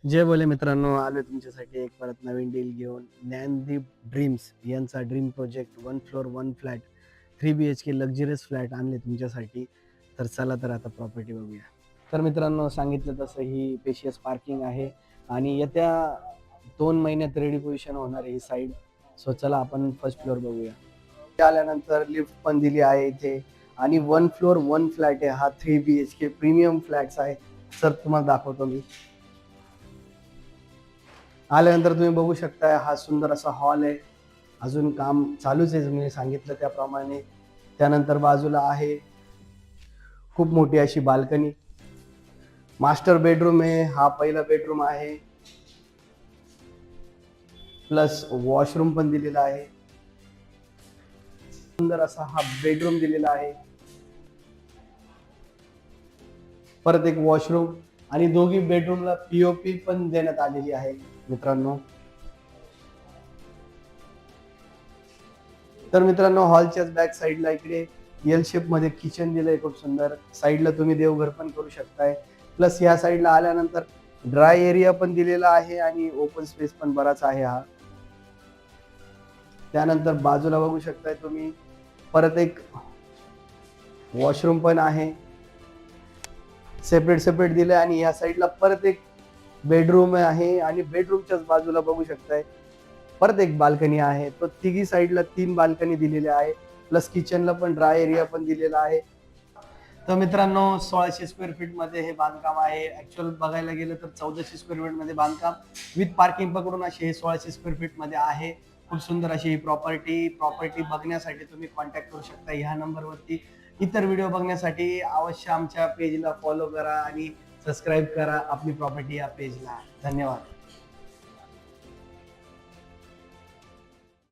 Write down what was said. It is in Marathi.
जय बोले मित्रांनो, आलोय तुमच्यासाठी एक परत नवीन डील घेऊन. ज्ञानदीप ड्रीम्स यांचा dream project 1 floor 1 flat 3 BHK luxurious flat आणले तुमच्यासाठी. तर चला तर आता प्रॉपर्टी बघूया. तर मित्रांनो, सांगितलं तसं ही स्पेशियस पार्किंग आहे आणि येत्या 2 महिन्यात रेडी पोझिशन होणार आहे ही साईड. सो चला आपण फर्स्ट फ्लोअर बघूया. आल्यानंतर लिफ्ट पण दिली आहे इथे आणि 1 फ्लोअर 1 फ्लॅट आहे हा. 3 BHK प्रीमियम फ्लॅट्स आहे. सर तुम्हाला दाखवतो मी. आल्यानंतर तुम्ही बघू शकता हा सुंदर असा हॉल आहे. अजून काम चालूच आहे मी सांगितलं त्याप्रमाणे. त्यानंतर बाजूला आहे खूप मोठी अशी बाल्कनी. मास्टर बेडरूम आहे, हा पहिला बेडरूम आहे. प्लस वॉशरूम पण दिलेला आहे. सुंदर असा हा बेडरूम दिलेला आहे. परत एक वॉशरूम आणि दोघी बेडरूमला पीओपी पण देण्यात आलेली आहे मित्रांनो. तर मित्रांनो, हॉलच्याच बॅक साईडला इकडे एल शेप मध्ये किचन दिलंय खूप सुंदर. साईडला तुम्ही देवघर पण करू शकताय. प्लस या साईडला आल्यानंतर ड्राय एरिया पण दिलेला आहे आणि ओपन स्पेस पण बराच आहे हा. त्यानंतर बाजूला बघू शकताय तुम्ही परत एक वॉशरूम पण आहे. सेपरेट सेपरेट दिलंय आणि या साईडला परत एक बेडरूम आहे आणि बेडरूमच्याच बाजूला बघू शकताय परत एक बाल्कनी आहे. तो तिघी साईडला 3 बाल्कनी दिलेल्या आहे. प्लस किचनला पण ड्राय एरिया पण दिलेला आहे. तर मित्रांनो, 1600 स्क्वेअर फीट मध्ये हे बांधकाम आहे. ऍक्च्युअल बघायला गेलं तर 1400 स्क्वेअर फीट मध्ये बांधकाम विथ पार्किंग पकडून असे हे 1600 स्क्वेअर फीट मध्ये आहे. खूप सुंदर अशी ही प्रॉपर्टी बघण्यासाठी तुम्ही कॉन्टॅक्ट करू शकता ह्या नंबरवरती. इतर व्हिडिओ बघण्यासाठी अवश्य आमच्या पेजला फॉलो करा आणि सबस्क्राईब करा आपली प्रॉपर्टी या पेजला. धन्यवाद.